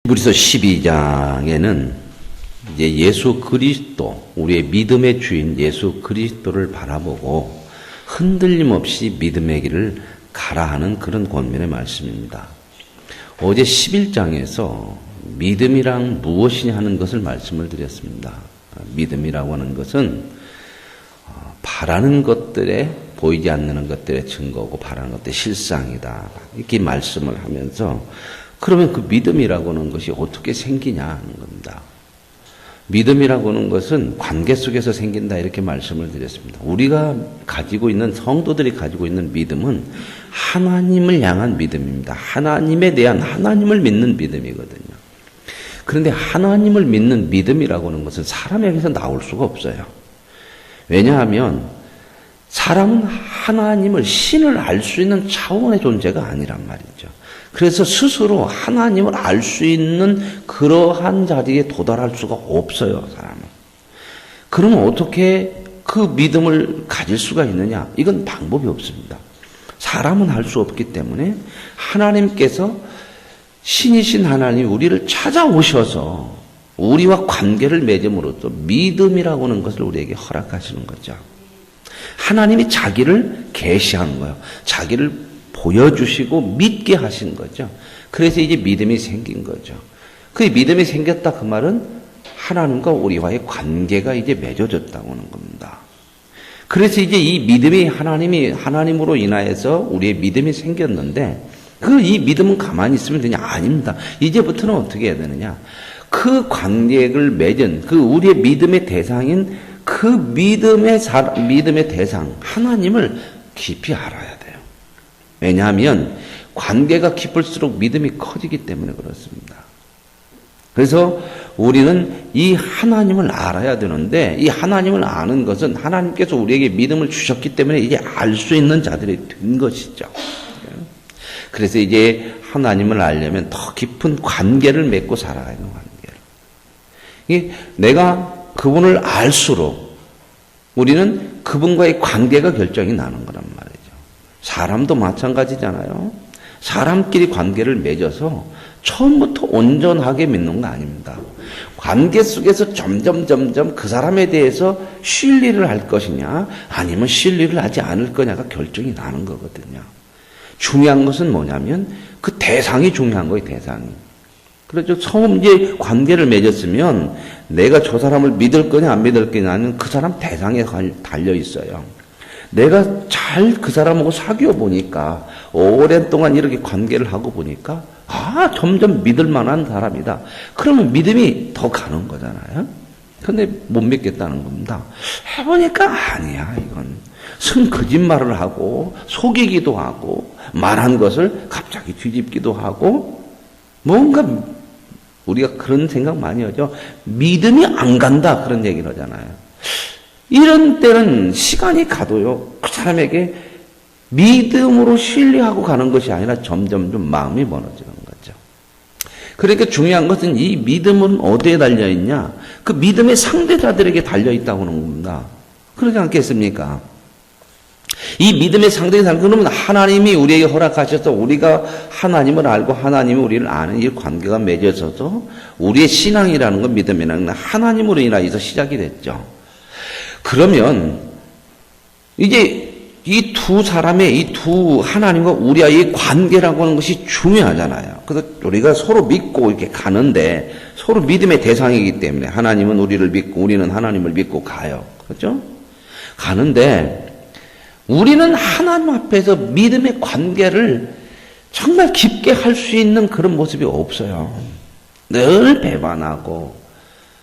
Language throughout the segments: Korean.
히브리서 12장에는 이제 예수 그리스도, 우리의 믿음의 주인 예수 그리스도를 바라보고 흔들림 없이 믿음의 길을 가라 하는 그런 권면의 말씀입니다. 어제 11장에서 믿음이란 무엇이냐 하는 것을 말씀을 드렸습니다. 믿음이라고 하는 것은 바라는 것들에 보이지 않는 것들의 증거고 바라는 것들의 실상이다. 이렇게 말씀을 하면서 그러면 그 믿음이라고 하는 것이 어떻게 생기냐 하는 겁니다. 믿음이라고 하는 것은 관계 속에서 생긴다 이렇게 말씀을 드렸습니다. 우리가 가지고 있는 성도들이 가지고 있는 믿음은 하나님을 향한 믿음입니다. 하나님에 대한 하나님을 믿는 믿음이거든요. 그런데 하나님을 믿는 믿음이라고 하는 것은 사람에게서 나올 수가 없어요. 왜냐하면 사람은 하나님을 신을 알 수 있는 차원의 존재가 아니란 말이죠. 그래서 스스로 하나님을 알 수 있는 그러한 자리에 도달할 수가 없어요, 사람은. 그러면 어떻게 그 믿음을 가질 수가 있느냐? 이건 방법이 없습니다. 사람은 할 수 없기 때문에 하나님께서 신이신 하나님이 우리를 찾아오셔서 우리와 관계를 맺음으로써 믿음이라고 하는 것을 우리에게 허락하시는 거죠. 하나님이 자기를 계시하는 거예요. 자기를 보여주시고 믿게 하신 거죠. 그래서 이제 믿음이 생긴 거죠. 그 믿음이 생겼다 그 말은 하나님과 우리와의 관계가 이제 맺어졌다고 하는 겁니다. 그래서 이제 이 믿음이 하나님으로 인하여서 우리의 믿음이 생겼는데 이 믿음은 가만히 있으면 되냐? 아닙니다. 이제부터는 어떻게 해야 되느냐? 그 관계를 맺은 우리의 믿음의 대상인 그 믿음의 대상 하나님을 깊이 알아야 돼요. 왜냐하면 관계가 깊을수록 믿음이 커지기 때문에 그렇습니다. 그래서 우리는 이 하나님을 알아야 되는데 이 하나님을 아는 것은 하나님께서 우리에게 믿음을 주셨기 때문에 이제 알 수 있는 자들이 된 것이죠. 그래서 이제 하나님을 알려면 더 깊은 관계를 맺고 살아가야 하는 관계를. 내가 그분을 알수록 우리는 그분과의 관계가 결정이 나는 거란 말이죠. 사람도 마찬가지잖아요. 사람끼리 관계를 맺어서 처음부터 온전하게 믿는 거 아닙니다. 관계 속에서 점점 그 사람에 대해서 신뢰를 할 것이냐 아니면 신뢰를 하지 않을 거냐가 결정이 나는 거거든요. 중요한 것은 뭐냐면 그 대상이 중요한 거예요. 대상이. 그렇죠. 처음 이제 관계를 맺었으면 내가 저 사람을 믿을 거냐 안 믿을 거냐는 그 사람 대상에 달려 있어요. 내가 잘 그 사람하고 사귀어 보니까 오랜 동안 이렇게 관계를 하고 보니까 점점 믿을 만한 사람이다. 그러면 믿음이 더 가는 거잖아요. 근데 못 믿겠다는 겁니다. 해보니까 아니야 이건. 거짓말을 하고 속이기도 하고 말한 것을 갑자기 뒤집기도 하고 뭔가 우리가 그런 생각 많이 하죠. 믿음이 안 간다 그런 얘기를 하잖아요. 이런 때는 시간이 가도요. 그 사람에게 믿음으로 신뢰하고 가는 것이 아니라 점점 좀 마음이 멀어지는 거죠. 그러니까 중요한 것은 이 믿음은 어디에 달려있냐? 그 믿음의 상대자들에게 달려있다고 하는 겁니다. 그러지 않겠습니까? 이 믿음의 상대자는 그러면 하나님이 우리에게 허락하셔서 우리가 하나님을 알고 하나님이 우리를 아는 이 관계가 맺어져서 우리의 신앙이라는 건 믿음이라는 건 하나님으로 인하여서 시작이 됐죠. 그러면 이제 이 두 사람의 이 두 하나님과 우리와의 관계라고 하는 것이 중요하잖아요. 그래서 우리가 서로 믿고 이렇게 가는데 서로 믿음의 대상이기 때문에 하나님은 우리를 믿고 우리는 하나님을 믿고 가요. 그렇죠? 가는데 우리는 하나님 앞에서 믿음의 관계를 정말 깊게 할 수 있는 그런 모습이 없어요. 늘 배반하고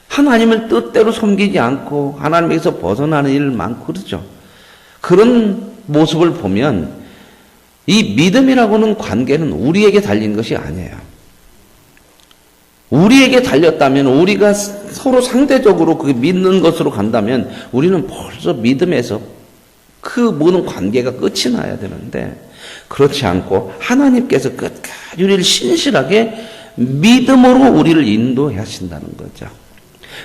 하나님을 뜻대로 섬기지 않고 하나님에서 벗어나는 일 많고 그렇죠. 그런 모습을 보면 이 믿음이라고는 관계는 우리에게 달린 것이 아니에요. 우리에게 달렸다면 우리가 서로 상대적으로 그 믿는 것으로 간다면 우리는 벌써 믿음에서 그 모든 관계가 끝이 나야 되는데 그렇지 않고 하나님께서 끝까지 우리를 신실하게 믿음으로 우리를 인도하신다는 거죠.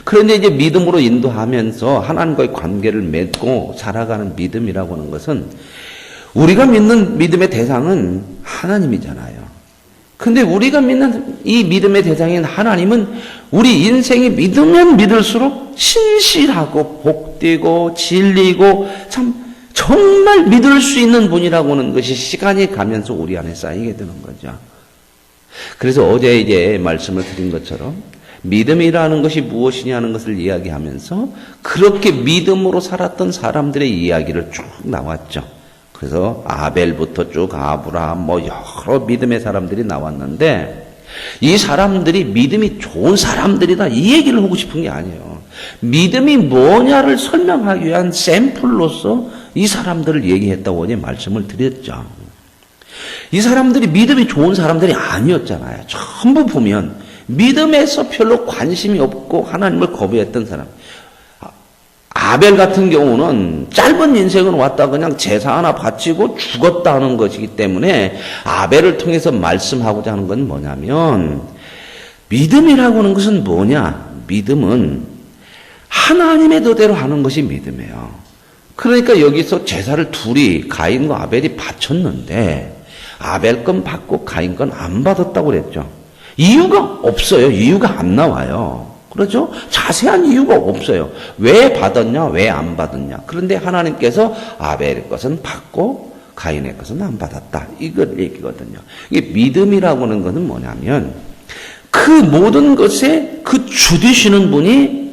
그런데 이제 믿음으로 인도하면서 하나님과의 관계를 맺고 살아가는 믿음이라고 하는 것은 우리가 믿는 믿음의 대상은 하나님이잖아요. 근데 우리가 믿는 이 믿음의 대상인 하나님은 우리 인생이 믿으면 믿을수록 신실하고 복되고 진리고 참 정말 믿을 수 있는 분이라고 하는 것이 시간이 가면서 우리 안에 쌓이게 되는 거죠. 그래서 어제 이제 말씀을 드린 것처럼 믿음이라는 것이 무엇이냐는 것을 이야기하면서 그렇게 믿음으로 살았던 사람들의 이야기를 쭉 나왔죠. 그래서 아벨부터 쭉 아브라함 여러 믿음의 사람들이 나왔는데 이 사람들이 믿음이 좋은 사람들이다 이 얘기를 하고 싶은 게 아니에요. 믿음이 뭐냐를 설명하기 위한 샘플로서 이 사람들을 얘기했다고 어제 말씀을 드렸죠. 이 사람들이 믿음이 좋은 사람들이 아니었잖아요. 전부 보면 믿음에서 별로 관심이 없고 하나님을 거부했던 사람. 아벨 같은 경우는 짧은 인생은 왔다 그냥 제사 하나 바치고 죽었다 하는 것이기 때문에 아벨을 통해서 말씀하고자 하는 건 뭐냐면 믿음이라고 하는 것은 뭐냐? 믿음은 하나님의 뜻대로 하는 것이 믿음이에요. 그러니까 여기서 제사를 둘이 가인과 아벨이 바쳤는데 아벨 건 받고 가인 건 안 받았다고 그랬죠. 이유가 없어요. 이유가 안 나와요. 그렇죠? 자세한 이유가 없어요. 왜 받았냐, 왜 안 받았냐. 그런데 하나님께서 아벨의 것은 받고 가인의 것은 안 받았다. 이걸 얘기거든요. 이게 믿음이라고 하는 것은 뭐냐면 그 모든 것에 그 주 되시는 분이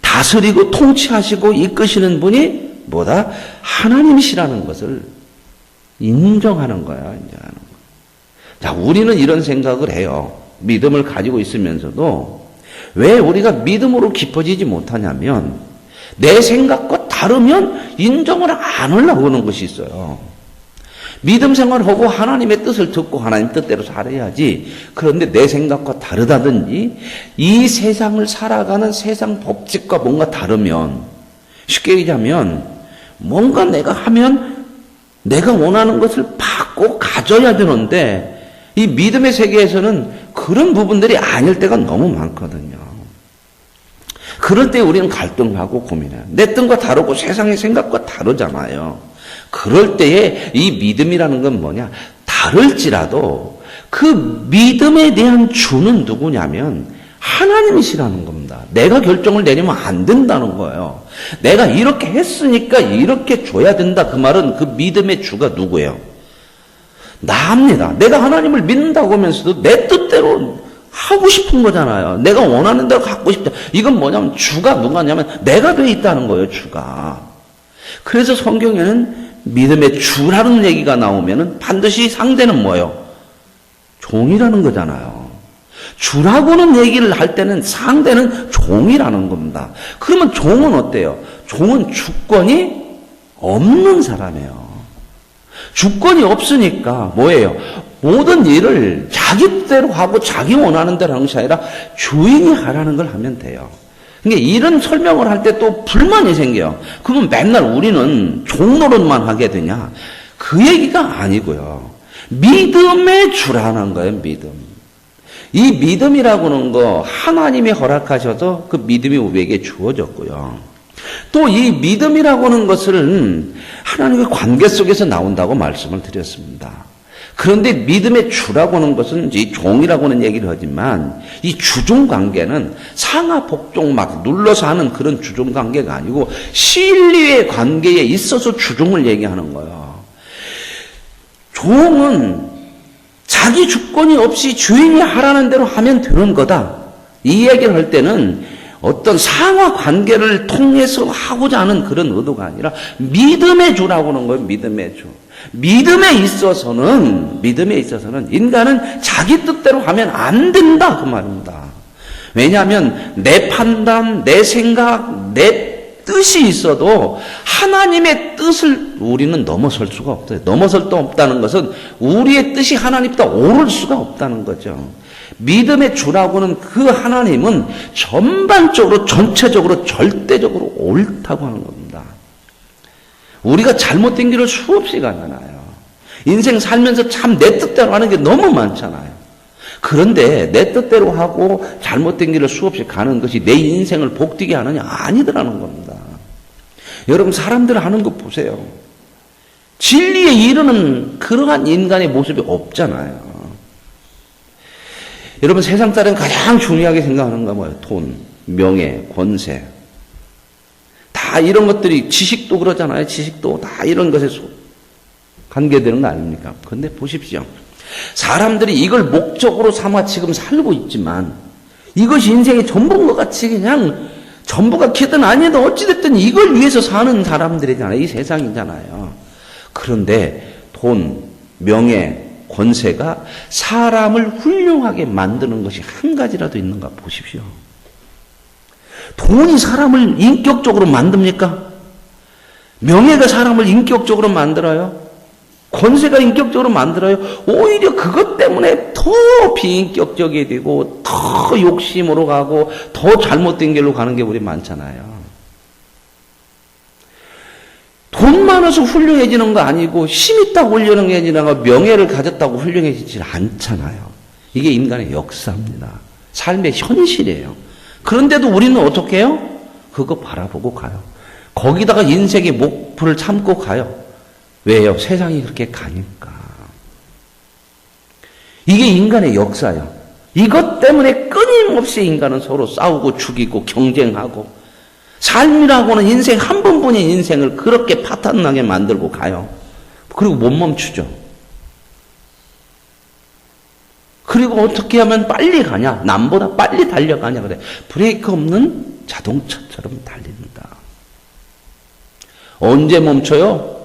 다스리고 통치하시고 이끄시는 분이 뭐다? 하나님이시라는 것을 인정하는 거야. 인정하는 거. 자, 우리는 이런 생각을 해요. 믿음을 가지고 있으면서도 왜 우리가 믿음으로 깊어지지 못하냐면 내 생각과 다르면 인정을 안 하려고 하는 것이 있어요. 믿음 생활하고 하나님의 뜻을 듣고 하나님 뜻대로 살아야지. 그런데 내 생각과 다르다든지 이 세상을 살아가는 세상 법칙과 뭔가 다르면 쉽게 얘기하면 뭔가 내가 하면 내가 원하는 것을 받고 가져야 되는데 이 믿음의 세계에서는 그런 부분들이 아닐 때가 너무 많거든요. 그럴 때 우리는 갈등하고 고민해요. 내 뜻과 다르고 세상의 생각과 다르잖아요. 그럴 때에 이 믿음이라는 건 뭐냐? 다를지라도 그 믿음에 대한 주는 누구냐면 하나님이시라는 겁니다. 내가 결정을 내리면 안 된다는 거예요. 내가 이렇게 했으니까 이렇게 줘야 된다. 그 말은 그 믿음의 주가 누구예요? 나입니다. 내가 하나님을 믿는다고 하면서도 내 뜻대로 하고 싶은 거잖아요. 내가 원하는 대로 갖고 싶다. 이건 뭐냐면 주가 누가냐면 내가 돼 있다는 거예요. 주가. 그래서 성경에는 믿음의 주라는 얘기가 나오면은 반드시 상대는 뭐예요? 종이라는 거잖아요. 주라고는 얘기를 할 때는 상대는 종이라는 겁니다. 그러면 종은 어때요? 종은 주권이 없는 사람이에요. 주권이 없으니까 뭐예요? 모든 일을 자기 뜻대로 하고 자기 원하는 대로 하는 것이 아니라 주인이 하라는 걸 하면 돼요. 그러니까 이런 설명을 할 때 또 불만이 생겨요. 그러면 맨날 우리는 종노릇만 하게 되냐? 그 얘기가 아니고요. 믿음의 주라는 거예요. 믿음. 이 믿음이라고 하는 거 하나님이 허락하셔서 그 믿음이 우리에게 주어졌고요. 또 이 믿음이라고 하는 것은 하나님의 관계 속에서 나온다고 말씀을 드렸습니다. 그런데 믿음의 주라고 하는 것은 이 종이라고 하는 얘기를 하지만 이 주종 관계는 상하 복종 막 눌러서 하는 그런 주종 관계가 아니고 신리의 관계에 있어서 주종을 얘기하는 거예요. 종은 자기 주권이 없이 주인이 하라는 대로 하면 되는 거다. 이 얘기를 할 때는 어떤 상하 관계를 통해서 하고자 하는 그런 의도가 아니라 믿음의 주라고 하는 거예요. 믿음의 주. 믿음에 있어서는 인간은 자기 뜻대로 하면 안 된다 그 말입니다. 왜냐하면 내 판단, 내 생각, 내 뜻이 있어도 하나님의 뜻을 우리는 넘어설 수가 없어요. 넘어설 수 없다는 것은 우리의 뜻이 하나님보다 오를 수가 없다는 거죠. 믿음의 주라고는 그 하나님은 전반적으로 전체적으로 절대적으로 옳다고 하는 겁니다. 우리가 잘못된 길을 수없이 가잖아요. 인생 살면서 참 내 뜻대로 하는 게 너무 많잖아요. 그런데 내 뜻대로 하고 잘못된 길을 수없이 가는 것이 내 인생을 복되게 하느냐? 아니더라는 겁니다. 여러분 사람들 하는 거 보세요. 진리에 이르는 그러한 인간의 모습이 없잖아요. 여러분 세상 사람은 가장 중요하게 생각하는 거 뭐예요? 돈, 명예, 권세. 다 이런 것들이 지식도 그러잖아요. 지식도 다 이런 것에 관계되는 거 아닙니까? 그런데 보십시오. 사람들이 이걸 목적으로 삼아 지금 살고 있지만 이것이 인생의 전부인 것 같이 그냥 전부가 키든 아니든 어찌됐든 이걸 위해서 사는 사람들이잖아요. 이 세상이잖아요. 그런데 돈, 명예, 권세가 사람을 훌륭하게 만드는 것이 한 가지라도 있는가 보십시오. 돈이 사람을 인격적으로 만듭니까? 명예가 사람을 인격적으로 만들어요? 권세가 인격적으로 만들어요? 오히려 그것 때문에 더 비인격적이 되고 더 욕심으로 가고 더 잘못된 길로 가는 게 우리 많잖아요. 돈 많아서 훌륭해지는 거 아니고 힘 있다고 훌륭해지는 거, 명예를 가졌다고 훌륭해지지 않잖아요. 이게 인간의 역사입니다. 삶의 현실이에요. 그런데도 우리는 어떻게 해요? 그거 바라보고 가요. 거기다가 인생의 목표를 참고 가요. 왜요? 세상이 그렇게 가니까. 이게 인간의 역사예요. 이것 때문에 끊임없이 인간은 서로 싸우고 죽이고 경쟁하고 삶이라고는 인생 한 번뿐인 인생을 그렇게 파탄나게 만들고 가요. 그리고 못 멈추죠. 그리고 어떻게 하면 빨리 가냐? 남보다 빨리 달려가냐? 그래. 브레이크 없는 자동차처럼 달립니다. 언제 멈춰요?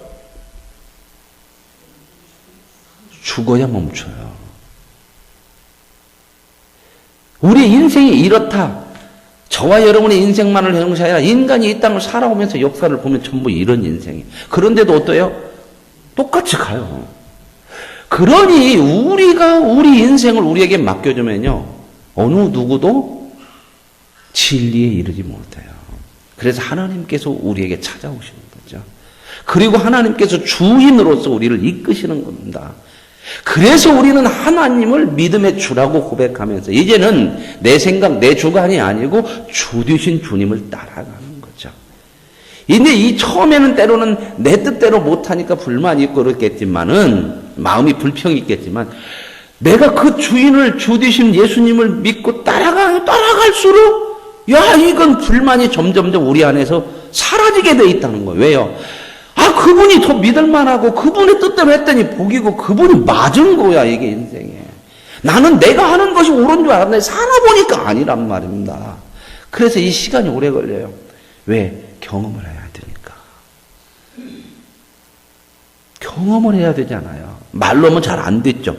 죽어야 멈춰요. 우리 인생이 이렇다. 저와 여러분의 인생만을 해놓은 것이 아니라 인간이 이 땅을 살아오면서 역사를 보면 전부 이런 인생이에요. 그런데도 어때요? 똑같이 가요. 그러니 우리가 우리 인생을 우리에게 맡겨주면요. 어느 누구도 진리에 이르지 못해요. 그래서 하나님께서 우리에게 찾아오시는 거죠. 그리고 하나님께서 주인으로서 우리를 이끄시는 겁니다. 그래서 우리는 하나님을 믿음의 주라고 고백하면서 이제는 내 생각, 내 주관이 아니고 주 되신 주님을 따라가는 거죠. 근데 이 처음에는 때로는 내 뜻대로 못하니까 불만이 있고 그렇겠지만은 마음이 불평이 있겠지만 내가 그 주인을 주 되신 예수님을 믿고 따라갈수록 야 이건 불만이 점점점 우리 안에서 사라지게 돼 있다는 거예요. 왜요? 그분이 더 믿을만하고 그분의 뜻대로 했더니 복이고 그분이 맞은 거야 이게 인생에. 나는 내가 하는 것이 옳은 줄 알았는데 살아보니까 아니란 말입니다. 그래서 이 시간이 오래 걸려요. 왜? 경험을 해야 되니까. 경험을 해야 되잖아요. 말로 하면 잘 안 됐죠.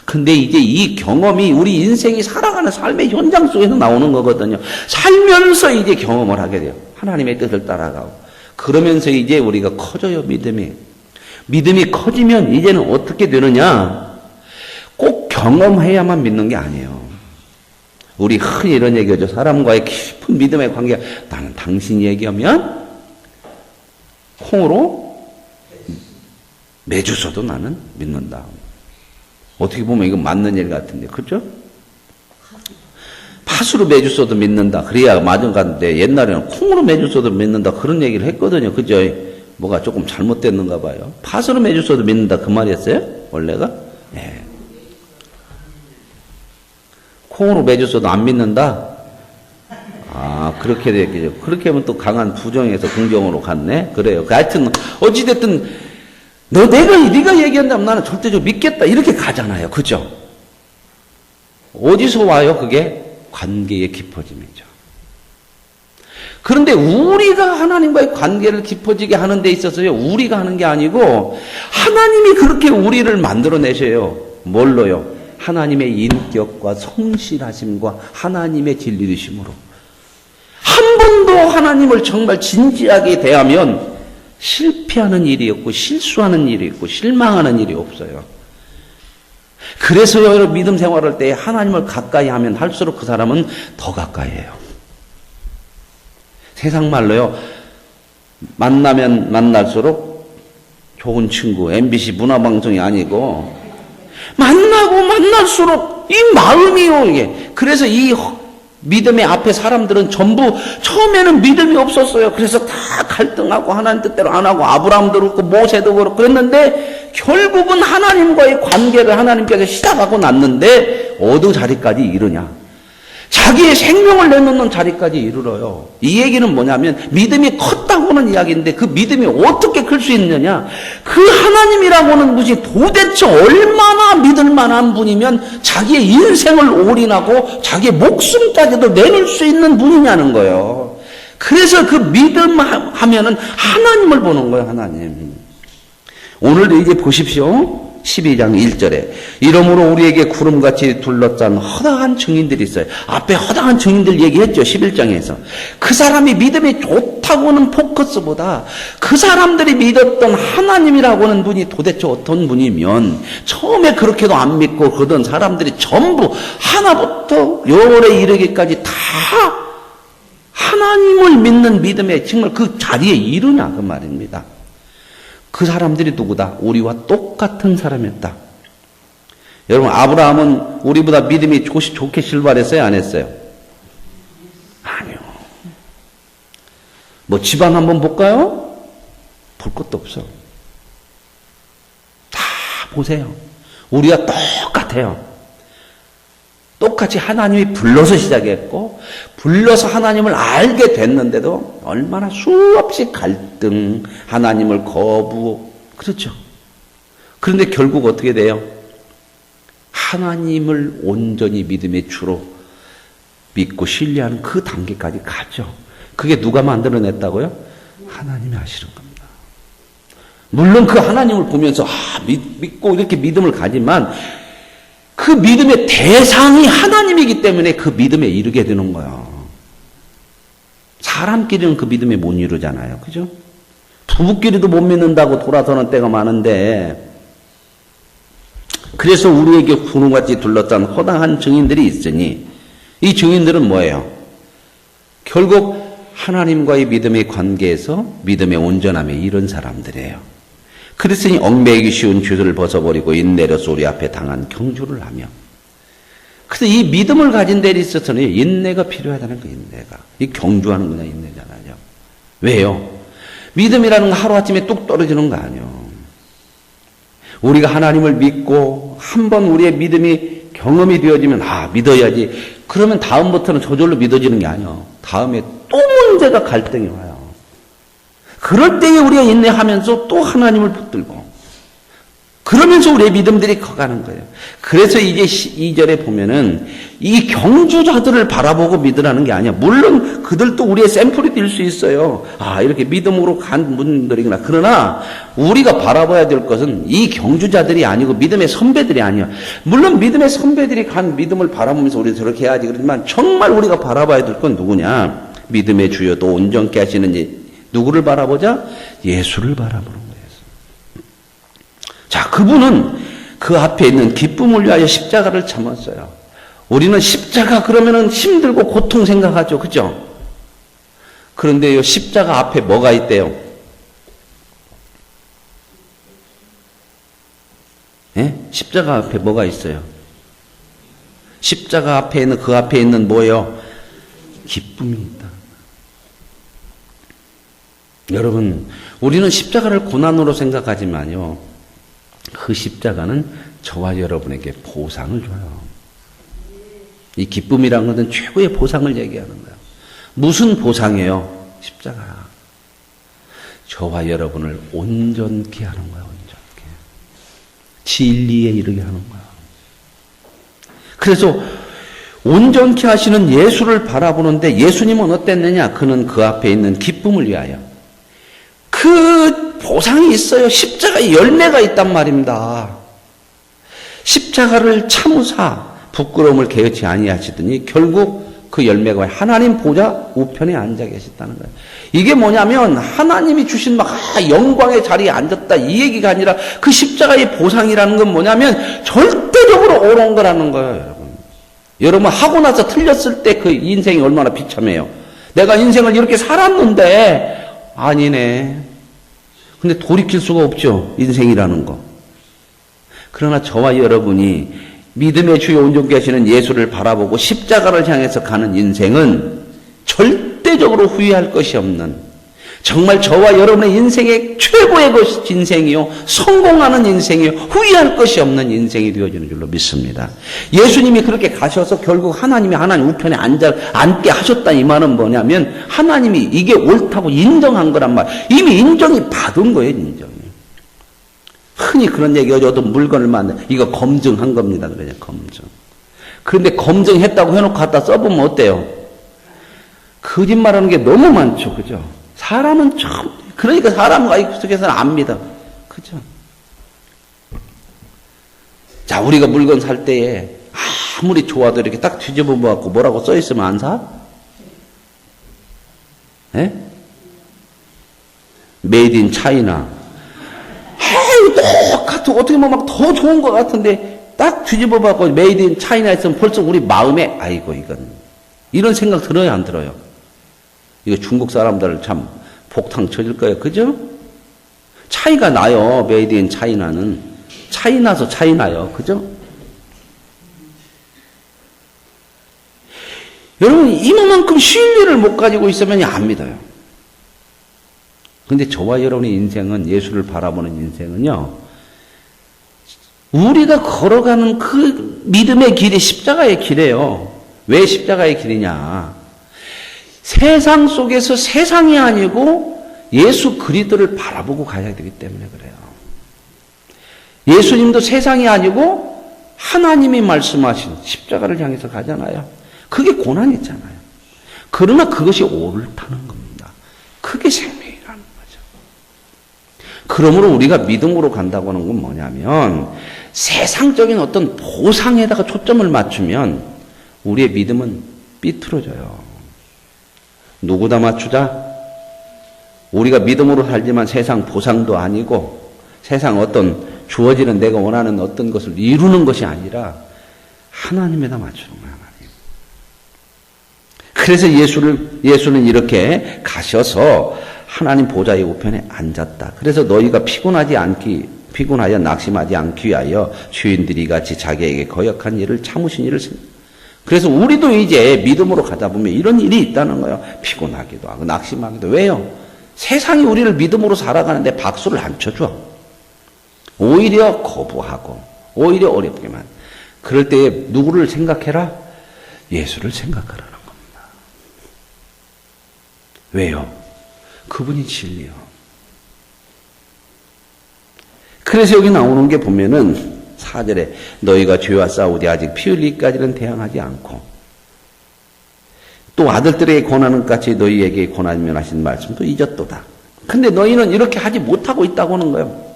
근데 이제 이 경험이 우리 인생이 살아가는 삶의 현장 속에서 나오는 거거든요. 살면서 이제 경험을 하게 돼요. 하나님의 뜻을 따라가고. 그러면서 이제 우리가 커져요, 믿음이. 믿음이 커지면 이제는 어떻게 되느냐? 꼭 경험해야만 믿는 게 아니에요. 우리 흔히 이런 얘기하죠. 사람과의 깊은 믿음의 관계. 나는 당신이 얘기하면 콩으로 매주 써도 나는 믿는다. 어떻게 보면 이거 맞는 일 같은데, 그렇죠? 팥으로 매주 써도 믿는다. 그래야 맞은 것 같은데 옛날에는 콩으로 매주 써도 믿는다. 그런 얘기를 했거든요. 그죠? 뭐가 조금 잘못됐는가 봐요. 팥으로 매주 써도 믿는다. 그 말이었어요? 원래가? 네. 콩으로 매주 써도 안 믿는다? 그렇게 됐겠죠. 그렇게 하면 또 강한 부정에서 긍정으로 갔네? 그래요. 하여튼, 어찌됐든, 네가 얘기한다면 나는 절대적으로 믿겠다. 이렇게 가잖아요. 그죠? 어디서 와요, 그게? 관계의 깊어짐이죠. 그런데 우리가 하나님과의 관계를 깊어지게 하는 데 있어서요, 우리가 하는 게 아니고 하나님이 그렇게 우리를 만들어내셔요. 뭘로요? 하나님의 인격과 성실하심과 하나님의 진리이심으로. 한 번도 하나님을 정말 진지하게 대하면 실패하는 일이 없고 실수하는 일이 있고 실망하는 일이 없어요. 그래서 여러분 믿음 생활할 때 하나님을 가까이 하면 할수록 그 사람은 더 가까이 해요. 세상 말로요. 만나면 만날수록 좋은 친구, MBC 문화방송이 아니고 만나고 만날수록 이 마음이요. 이게. 그래서 이 믿음의 앞에 사람들은 전부 처음에는 믿음이 없었어요. 그래서 다 갈등하고 하나님 뜻대로 안 하고 아브라함도 그렇고 모세도 그렇고 그랬는데 결국은 하나님과의 관계를 하나님께서 시작하고 났는데 어느 자리까지 이르냐? 자기의 생명을 내놓는 자리까지 이르러요. 이 얘기는 뭐냐면 믿음이 컸다고는 이야기인데 그 믿음이 어떻게 클 수 있느냐? 그 하나님이라고 하는 분이 도대체 얼마나 믿을 만한 분이면 자기의 인생을 올인하고 자기의 목숨까지도 내놓을 수 있는 분이냐는 거예요. 그래서 그 믿음 하면은 하나님을 보는 거예요, 하나님. 오늘도 이제 보십시오. 12장 1절에 이러므로 우리에게 구름같이 둘러싼 허다한 증인들이 있어요. 앞에 허다한 증인들 얘기했죠. 11장에서. 그 사람이 믿음이 좋다고는 포커스보다 그 사람들이 믿었던 하나님이라고 하는 분이 도대체 어떤 분이면 처음에 그렇게도 안 믿고 그러던 사람들이 전부 하나부터 열에 이르기까지 다 하나님을 믿는 믿음에 정말 그 자리에 이르냐 그 말입니다. 그 사람들이 누구다? 우리와 똑같은 사람이었다. 여러분, 아브라함은 우리보다 믿음이 좋게 출발했어요? 안 했어요? 아니요. 뭐 집안 한번 볼까요? 볼 것도 없어. 다 보세요. 우리가 똑같아요. 똑같이 하나님이 불러서 시작했고 불러서 하나님을 알게 됐는데도 얼마나 수없이 갈등, 하나님을 거부, 그렇죠. 그런데 결국 어떻게 돼요? 하나님을 온전히 믿음의 주로 믿고 신뢰하는 그 단계까지 가죠. 그게 누가 만들어냈다고요? 하나님이 하시는 겁니다. 물론 그 하나님을 보면서 믿고 이렇게 믿음을 가지만 그 믿음의 대상이 하나님이기 때문에 그 믿음에 이르게 되는 거예요. 사람끼리는 그 믿음에 못 이루잖아요. 그죠? 부부끼리도 못 믿는다고 돌아서는 때가 많은데 그래서 우리에게 구름같이 둘러싼 허다한 증인들이 있으니 이 증인들은 뭐예요? 결국 하나님과의 믿음의 관계에서 믿음의 온전함에 이른 사람들이에요. 그랬으니 얽매이기 쉬운 죄를 벗어버리고 인내로서 우리 앞에 당한 경주를 하며 그래서 이 믿음을 가진 데 있어서는 인내가 필요하다는 거예요. 인내가. 이 경주하는구나 인내잖아요. 왜요? 믿음이라는 거 하루아침에 뚝 떨어지는 거 아니에요. 우리가 하나님을 믿고 한번 우리의 믿음이 경험이 되어지면 믿어야지. 그러면 다음부터는 저절로 믿어지는 게 아니에요. 다음에 또 문제가 갈등이 와요. 그럴 때에 우리가 인내하면서 또 하나님을 붙들고 그러면서 우리의 믿음들이 커가는 거예요. 그래서 이제 2절에 보면은 이 경주자들을 바라보고 믿으라는 게 아니야. 물론 그들도 우리의 샘플이 될 수 있어요. 이렇게 믿음으로 간 분들이구나. 그러나 우리가 바라봐야 될 것은 이 경주자들이 아니고 믿음의 선배들이 아니야. 물론 믿음의 선배들이 간 믿음을 바라보면서 우리 저렇게 해야지. 그렇지만 정말 우리가 바라봐야 될 건 누구냐? 믿음의 주여 또 온전케 하시는 누구를 바라보자? 예수를 바라보는 거예요. 자, 그분은 그 앞에 있는 기쁨을 위하여 십자가를 참았어요. 우리는 십자가 그러면은 힘들고 고통 생각하죠. 그죠? 그런데 이 십자가 앞에 뭐가 있대요? 예? 십자가 앞에 뭐가 있어요? 십자가 앞에 있는 그 앞에 있는 뭐예요? 기쁨이 있다. 여러분, 우리는 십자가를 고난으로 생각하지만요, 그 십자가는 저와 여러분에게 보상을 줘요. 이 기쁨이라는 것은 최고의 보상을 얘기하는 거예요. 무슨 보상이에요? 십자가. 저와 여러분을 온전케 하는 거예요. 온전케. 진리에 이르게 하는 거예요. 그래서 온전케 하시는 예수를 바라보는데 예수님은 어땠느냐? 그는 그 앞에 있는 기쁨을 위하여 그 보상이 있어요. 십자가에 열매가 있단 말입니다. 십자가를 참으사 부끄러움을 개의치 아니하시더니 결국 그 열매가 하나님 보좌 우편에 앉아 계셨다는 거예요. 이게 뭐냐면 하나님이 주신 영광의 자리에 앉았다 이 얘기가 아니라 그 십자가의 보상이라는 건 뭐냐면 절대적으로 옳은 거라는 거예요. 여러분. 여러분 하고 나서 틀렸을 때 그 인생이 얼마나 비참해요. 내가 인생을 이렇게 살았는데 아니네. 근데 돌이킬 수가 없죠. 인생이라는 거. 그러나 저와 여러분이 믿음의 주여 온전케 하시는 예수를 바라보고 십자가를 향해서 가는 인생은 절대적으로 후회할 것이 없는 정말 저와 여러분의 인생의 최고의 인생이요, 성공하는 인생이요, 후회할 것이 없는 인생이 되어지는 줄로 믿습니다. 예수님이 그렇게 가셔서 결국 하나님 우편에 앉게 하셨다, 이 말은 뭐냐면 하나님이 이게 옳다고 인정한 거란 말. 이미 인정이 받은 거예요, 인정이. 흔히 그런 얘기하죠. 어떤 물건을 만든 이거 검증한 겁니다. 그러죠, 검증. 그런데 검증했다고 해놓고 갖다 써보면 어때요? 거짓말하는 게 너무 많죠, 그죠? 사람은 참, 그러니까 사람과 속에서는 안 믿어. 그죠? 자, 우리가 물건 살 때에 아무리 좋아도 이렇게 딱 뒤집어 보고 뭐라고 써 있으면 안 사? 예? 메이드 인 차이나. 똑같아. 어떻게 보면 막 더 좋은 것 같은데 딱 뒤집어 봐고 메이드 인 차이나 있으면 벌써 우리 마음에 아이고, 이건. 이런 생각 들어요, 안 들어요? 이거 중국 사람들 참 폭탄 쳐질 거예요. 그죠? 차이가 나요. 메이드 인 차이나는. 차이나서 차이나요. 그죠? 여러분, 이만큼 신뢰를 못 가지고 있으면 안 믿어요. 근데 저와 여러분의 인생은, 예수를 바라보는 인생은요, 우리가 걸어가는 그 믿음의 길이 십자가의 길이에요. 왜 십자가의 길이냐? 세상 속에서 세상이 아니고 예수 그리스도를 바라보고 가야 되기 때문에 그래요. 예수님도 세상이 아니고 하나님이 말씀하신 십자가를 향해서 가잖아요. 그게 고난이잖아요. 그러나 그것이 옳다는 겁니다. 그게 생명이라는 거죠. 그러므로 우리가 믿음으로 간다고 하는 건 뭐냐면 세상적인 어떤 보상에다가 초점을 맞추면 우리의 믿음은 삐뚤어져요. 누구다 맞추자? 우리가 믿음으로 살지만 세상 보상도 아니고 세상 어떤 주어지는 내가 원하는 어떤 것을 이루는 것이 아니라 하나님에다 맞추는 거야, 하나님. 그래서 예수는 이렇게 가셔서 하나님 보좌의 우편에 앉았다. 그래서 너희가 피곤하여 낙심하지 않기 위하여 주인들이 같이 자기에게 거역한 일을 참으신 일을 그래서 우리도 이제 믿음으로 가다 보면 이런 일이 있다는 거예요. 피곤하기도 하고 낙심하기도. 왜요? 세상이 우리를 믿음으로 살아가는데 박수를 안 쳐줘. 오히려 거부하고 오히려 어렵게만. 그럴 때에 누구를 생각해라? 예수를 생각하라는 겁니다. 왜요? 그분이 진리요. 그래서 여기 나오는 게 보면은 4절에 너희가 죄와 싸우되 아직 피 흘리기까지는 대항하지 않고 또 아들들에게 권하는 같이 너희에게 권하면 하신 말씀도 잊었도다. 근데 너희는 이렇게 하지 못하고 있다고 하는 거예요.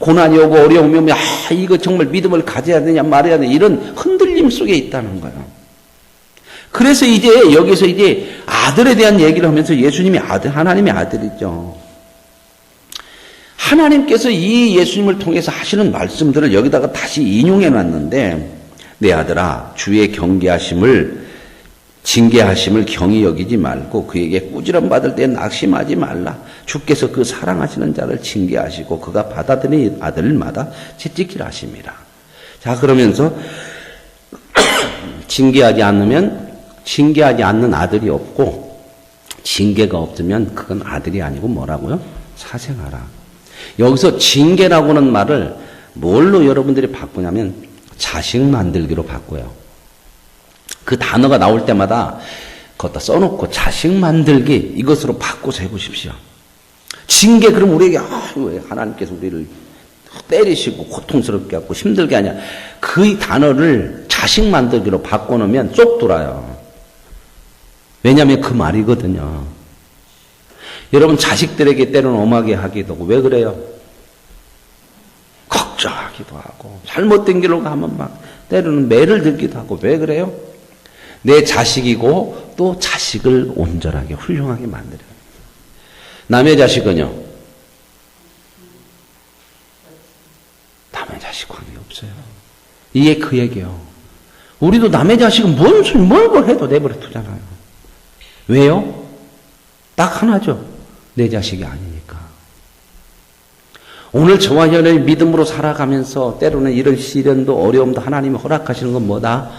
고난이 오고 어려움이 오면 이거 정말 믿음을 가져야 되냐 말해야 되냐 이런 흔들림 속에 있다는 거예요. 그래서 이제 여기서 이제 아들에 대한 얘기를 하면서 예수님이 하나님의 아들이죠. 하나님께서 이 예수님을 통해서 하시는 말씀들을 여기다가 다시 인용해 놨는데 내 아들아 주의 징계하심을 경히 여기지 말고 그에게 꾸지람 받을 때 낙심하지 말라. 주께서 그 사랑하시는 자를 징계하시고 그가 받아들인 아들마다 채찍질 하심이라. 자, 그러면서 징계하지 않는 아들이 없고 징계가 없으면 그건 아들이 아니고 뭐라고요? 사생아라. 여기서 징계라고는 말을 뭘로 여러분들이 바꾸냐면 자식 만들기로 바꿔요. 그 단어가 나올 때마다 거기다 써놓고 자식 만들기 이것으로 바꿔서 해보십시오. 징계 그럼 우리에게 왜 하나님께서 우리를 때리시고 고통스럽게 하고 힘들게 하냐. 그 단어를 자식 만들기로 바꿔놓으면 쏙 돌아요. 왜냐하면 그 말이거든요. 여러분 자식들에게 때로는 엄하게 하기도 하고 왜 그래요? 걱정하기도 하고 잘못된 길로 가면 막 때로는 매를 들기도 하고 왜 그래요? 내 자식이고 또 자식을 온전하게 훌륭하게 만들어요. 남의 자식은요? 남의 자식 관계없어요. 이게 그 얘기예요. 우리도 남의 자식은 뭘 해도 내버려 두잖아요. 왜요? 딱 하나죠. 내 자식이 아니니까. 오늘 저와 여러분의 믿음으로 살아가면서 때로는 이런 시련도 어려움도 하나님이 허락하시는 건 뭐다?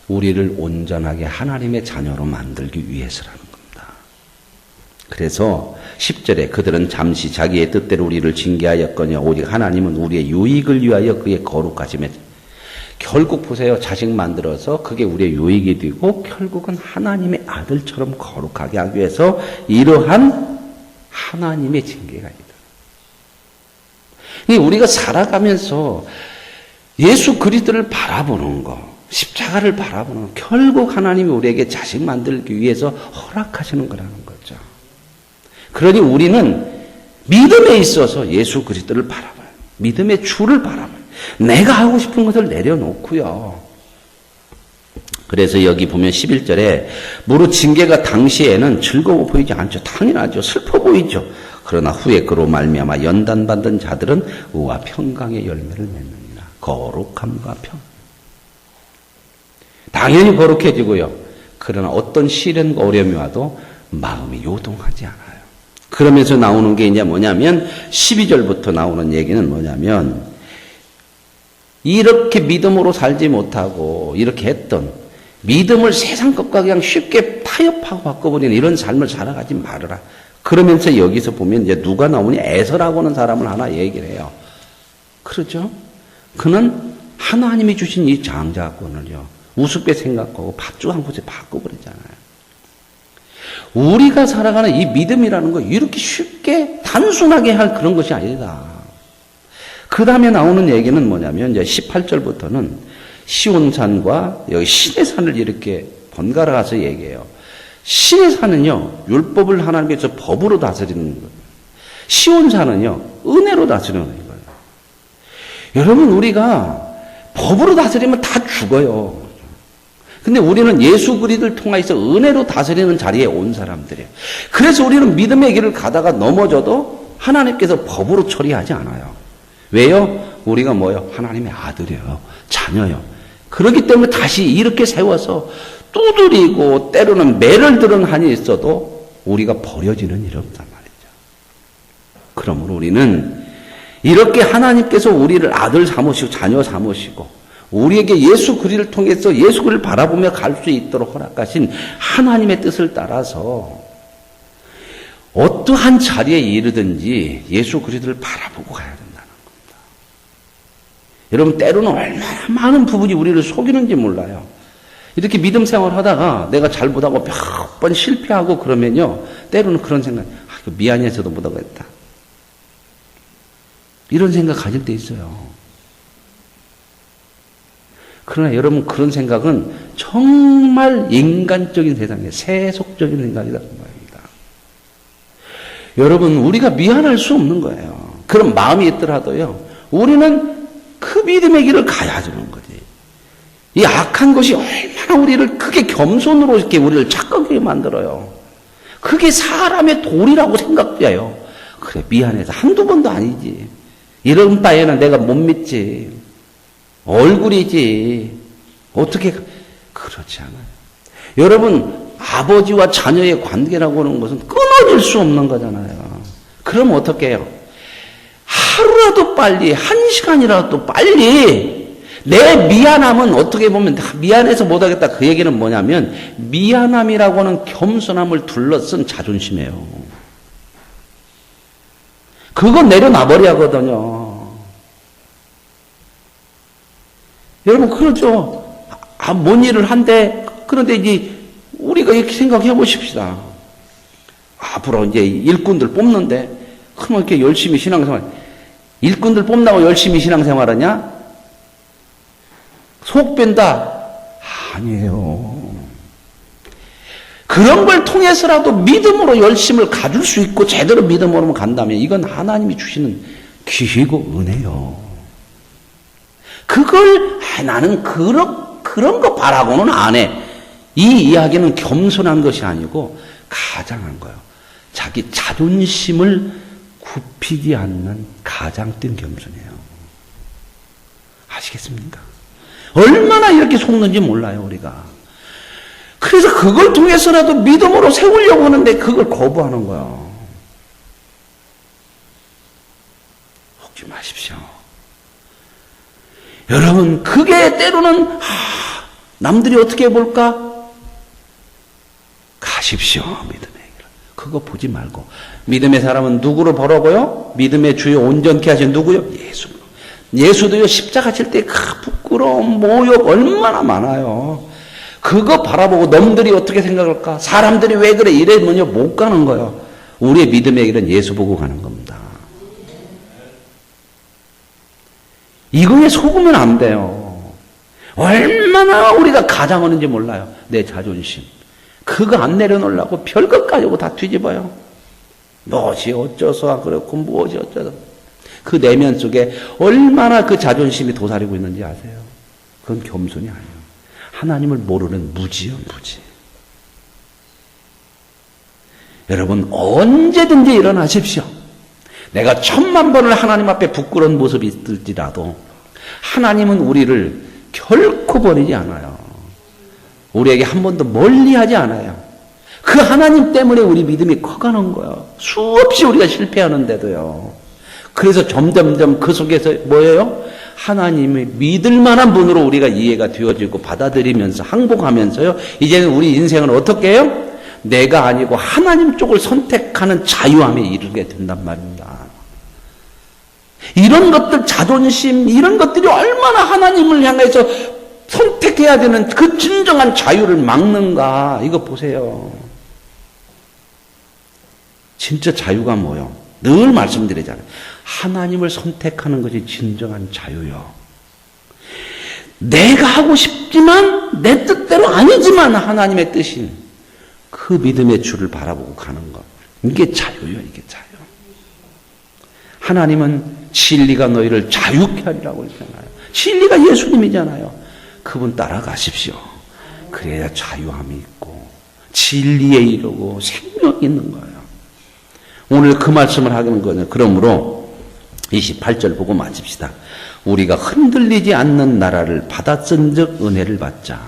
우리를 온전하게 하나님의 자녀로 만들기 위해서라는 겁니다. 그래서 10절에 그들은 잠시 자기의 뜻대로 우리를 징계하였거니와 오직 하나님은 우리의 유익을 위하여 그의 거룩하심에, 결국 보세요. 자식 만들어서 그게 우리의 유익이 되고 결국은 하나님의 아들처럼 거룩하게 하기 위해서 이러한 하나님의 징계가 있다. 우리가 살아가면서 예수 그리스도를 바라보는 거, 십자가를 바라보는 거, 결국 하나님이 우리에게 자식 만들기 위해서 허락하시는 거라는 거죠. 그러니 우리는 믿음에 있어서 예수 그리스도를 바라봐요. 믿음의 주를 바라봐요. 내가 하고 싶은 것을 내려놓고요. 그래서 여기 보면 11절에 무릇 징계가 당시에는 즐거워 보이지 않죠. 당연하죠. 슬퍼 보이죠. 그러나 후에 그로 말미암아 연단받은 자들은 의와 평강의 열매를 맺느니라. 거룩함과 평. 당연히 거룩해지고요. 그러나 어떤 시련과 어려움이 와도 마음이 요동하지 않아요. 그러면서 나오는 게 이제 뭐냐면 12절부터 나오는 얘기는 뭐냐면 이렇게 믿음으로 살지 못하고 이렇게 했던 믿음을 세상 것과 그냥 쉽게 타협하고 바꿔버리는 이런 삶을 살아가지 말아라. 그러면서 여기서 보면 이제 누가 나오냐? 에서라고 하는 사람을 하나 얘기를 해요. 그렇죠? 그는 하나님이 주신 이 장자권을요, 우습게 생각하고 밧줄 한 곳에 바꿔버리잖아요. 우리가 살아가는 이 믿음이라는 거 이렇게 쉽게 단순하게 할 그런 것이 아니다. 그 다음에 나오는 얘기는 뭐냐면 이제 18절부터는 시온산과 여기 시내산을 이렇게 번갈아 가서 얘기해요. 시내산은요, 율법을 하나님께서 법으로 다스리는 거예요. 시온산은요, 은혜로 다스리는 거예요. 여러분, 우리가 법으로 다스리면 다 죽어요. 근데 우리는 예수 그리스도를 통해서 은혜로 다스리는 자리에 온 사람들이에요. 그래서 우리는 믿음의 길을 가다가 넘어져도 하나님께서 법으로 처리하지 않아요. 왜요? 우리가 뭐요? 하나님의 아들이에요. 자녀요. 그렇기 때문에 다시 이렇게 세워서 두드리고 때로는 매를 들은 한이 있어도 우리가 버려지는 일이 없단 말이죠. 그러므로 우리는 이렇게 하나님께서 우리를 아들 삼으시고 자녀 삼으시고 우리에게 예수 그리스도를 통해서 예수 그리스도를 바라보며 갈 수 있도록 허락하신 하나님의 뜻을 따라서 어떠한 자리에 이르든지 예수 그리스도를 바라보고 가야 된다는 겁니다. 여러분, 때로는 얼마나 많은 부분이 우리를 속이는지 몰라요. 이렇게 믿음 생활하다가 내가 잘못하고 몇 번 실패하고 그러면요, 때로는 그런 생각, 미안해서도 못하겠다, 이런 생각 가질 때 있어요. 그러나 여러분, 그런 생각은 정말 인간적인 세상에 세속적인 생각이다 그 말입니다. 여러분, 우리가 미안할 수 없는 거예요. 그런 마음이 있더라도요, 우리는 그 믿음의 길을 가야 되는 거지. 이 악한 것이 얼마나 우리를 크게 겸손으로 이렇게 우리를 착각하게 만들어요. 그게 사람의 도리라고 생각돼요. 그래, 미안해서 한두 번도 아니지. 이런 바에는 내가 못 믿지. 얼굴이지. 어떻게, 그렇지 않아요. 여러분, 아버지와 자녀의 관계라고 하는 것은 끊어질 수 없는 거잖아요. 그럼 어떻게 해요? 하루라도 빨리, 1시간이라도 빨리, 내 미안함은 어떻게 보면 미안해서 못하겠다 그 얘기는 뭐냐면 미안함이라고 하는 겸손함을 둘러쓴 자존심이에요. 그건 내려놔버려야 하거든요. 여러분, 그렇죠. 뭔 일을 한대. 그런데 이제 우리가 이렇게 생각해 보십시다. 앞으로 이제 일꾼들 뽑는데, 그러면 이렇게 열심히 신앙생활, 일꾼들 뽑는다고 열심히 신앙생활하냐? 속 뺀다? 아니에요. 그런 걸 통해서라도 믿음으로 열심을 가질 수 있고 제대로 믿음으로 간다면 이건 하나님이 주시는 귀이고 은혜요. 그걸 나는 그런 거 바라고는 안 해. 이 이야기는 겸손한 것이 아니고 가장한 거예요. 자기 자존심을 굽히지 않는 가장 뜬 겸손이에요. 아시겠습니까? 얼마나 이렇게 속는지 몰라요, 우리가. 그래서 그걸 통해서라도 믿음으로 세우려고 하는데 그걸 거부하는 거예요. 혹지 마십시오. 여러분, 그게 때로는 남들이 어떻게 볼까? 가십시오, 믿음의 길. 그거 보지 말고 믿음의 사람은 누구로 보라고요? 믿음의 주요 온전케 하신 누구요? 예수. 예수도요 십자가 질 때 그 부끄러움, 모욕 얼마나 많아요. 그거 바라보고 놈들이 어떻게 생각할까? 사람들이 왜 그래? 이러면 못 가는 거예요. 우리의 믿음의 길은 예수 보고 가는 겁니다. 이거에 속으면 안 돼요. 얼마나 우리가 가장하는지 몰라요. 내 자존심. 그거 안 내려놓으려고 별것 가지고 다 뒤집어요. 무엇이 어쩌서 그렇고 무엇이 어쩌서. 그 내면 속에 얼마나 그 자존심이 도사리고 있는지 아세요? 그건 겸손이 아니에요. 하나님을 모르는 무지요, 무지. 여러분 언제든지 일어나십시오. 내가 1000,000번을 하나님 앞에 부끄러운 모습이 있을지라도 하나님은 우리를 결코 버리지 않아요. 우리에게 한 번도 멀리하지 않아요. 그 하나님 때문에 우리 믿음이 커가는 거예요. 수없이 우리가 실패하는데도요. 그래서 점점점 그 속에서 뭐예요? 하나님의 믿을 만한 분으로 우리가 이해가 되어지고 받아들이면서 항복하면서요. 이제는 우리 인생은 어떻게 해요? 내가 아니고 하나님 쪽을 선택하는 자유함에 이르게 된단 말입니다. 이런 것들, 자존심, 이런 것들이 얼마나 하나님을 향해서 선택해야 되는 그 진정한 자유를 막는가. 이거 보세요. 진짜 자유가 뭐요? 늘 말씀드리잖아요. 하나님을 선택하는 것이 진정한 자유요. 내가 하고 싶지만 내 뜻대로 아니지만 하나님의 뜻인 그 믿음의 주를 바라보고 가는 것. 이게 자유요. 이게 자유. 하나님은 진리가 너희를 자유케 하리라고 했잖아요. 진리가 예수님이잖아요. 그분 따라가십시오. 그래야 자유함이 있고 진리에 이르고 생명이 있는 거예요. 오늘 그 말씀을 하는 거는 그러므로 28절 보고 마칩시다. 우리가 흔들리지 않는 나라를 받았은즉 은혜를 받자.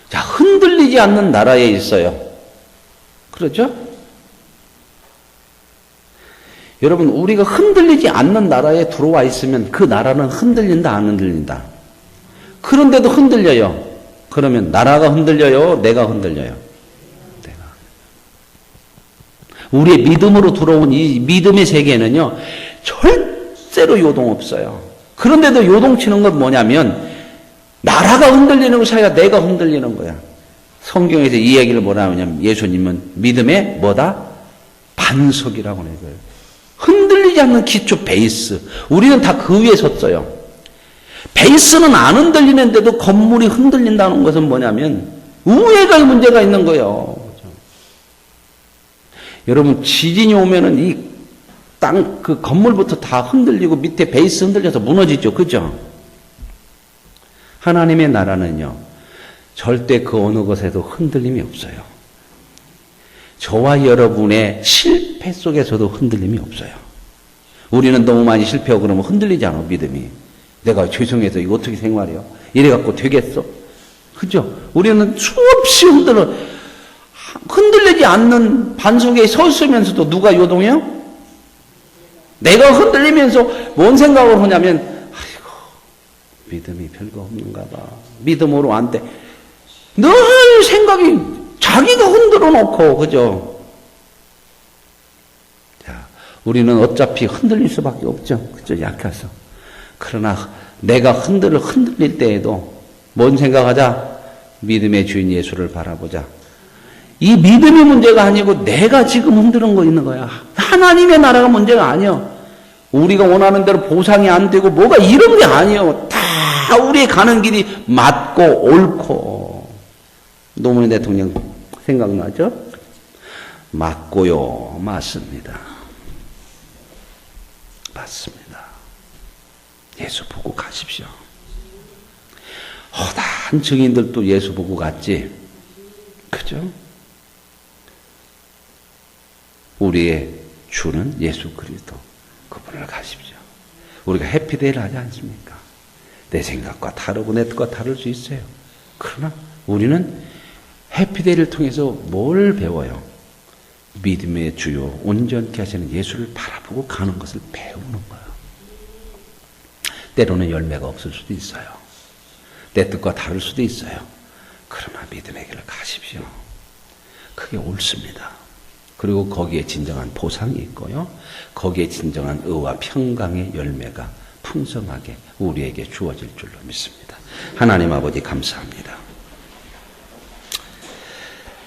자, 흔들리지 않는 나라에 있어요. 그렇죠? 여러분, 우리가 흔들리지 않는 나라에 들어와 있으면 그 나라는 흔들린다, 안 흔들린다? 그런데도 흔들려요. 그러면 나라가 흔들려요? 내가 흔들려요? 내가. 우리의 믿음으로 들어온 이 믿음의 세계는요, 절대로 요동 없어요. 그런데도 요동치는 건 뭐냐면, 나라가 흔들리는 것이 아니라 내가 흔들리는 거야. 성경에서 이 얘기를 뭐라 하냐면, 예수님은 믿음의 뭐다? 반석이라고 해요. 흔들리지 않는 기초 베이스. 우리는 다 그 위에 섰어요. 베이스는 안 흔들리는데도 건물이 흔들린다는 것은 뭐냐면 우회가 문제가 있는 거예요. 그렇죠? 여러분 지진이 오면은 이 땅 그 건물부터 다 흔들리고 밑에 베이스 흔들려서 무너지죠. 그죠? 하나님의 나라는요. 절대 그 어느 것에도 흔들림이 없어요. 저와 여러분의 실패 속에서도 흔들림이 없어요. 우리는 너무 많이 실패하고 그러면 흔들리지 않아, 믿음이. 내가 죄송해서 이거 어떻게 생활해요? 이래갖고 되겠어? 그죠? 우리는 수없이 흔들리지 않는 반석에 서 있으면서도 누가 요동해요? 내가 흔들리면서 뭔 생각을 하냐면, 아이고, 믿음이 별거 없는가 봐. 믿음으로 안 돼. 늘 생각이 자기가 흔들어 놓고, 그죠? 자, 우리는 어차피 흔들릴 수밖에 없죠. 그죠? 약해서. 그러나 내가 흔들릴 때에도 뭔 생각하자? 믿음의 주인 예수를 바라보자. 이 믿음이 문제가 아니고 내가 지금 흔드는 거 있는 거야. 하나님의 나라가 문제가 아니요. 우리가 원하는 대로 보상이 안 되고 뭐가 이런 게 아니요. 다 우리 가는 길이 맞고 옳고. 노무현 대통령 생각나죠? 맞고요. 맞습니다. 맞습니다. 예수 보고 가십시오. 허다한 증인들도 예수 보고 갔지. 그죠? 우리의 주는 예수 그리스도. 그분을 가십시오. 우리가 해피데이를 하지 않습니까? 내 생각과 다르고 내 뜻과 다를 수 있어요. 그러나 우리는 해피데이를 통해서 뭘 배워요? 믿음의 주요 온전케 하시는 예수를 바라보고 가는 것을 배우는 거예요. 때로는 열매가 없을 수도 있어요. 내 뜻과 다를 수도 있어요. 그러나 믿음의 길을 가십시오. 그게 옳습니다. 그리고 거기에 진정한 보상이 있고요. 거기에 진정한 의와 평강의 열매가 풍성하게 우리에게 주어질 줄로 믿습니다. 하나님 아버지 감사합니다.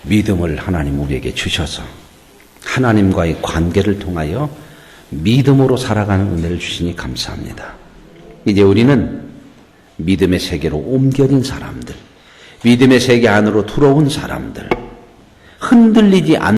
믿음을 하나님 우리에게 주셔서 하나님과의 관계를 통하여 믿음으로 살아가는 은혜를 주시니 감사합니다. 이제 우리는 믿음의 세계로 옮겨진 사람들, 믿음의 세계 안으로 들어온 사람들, 흔들리지 않는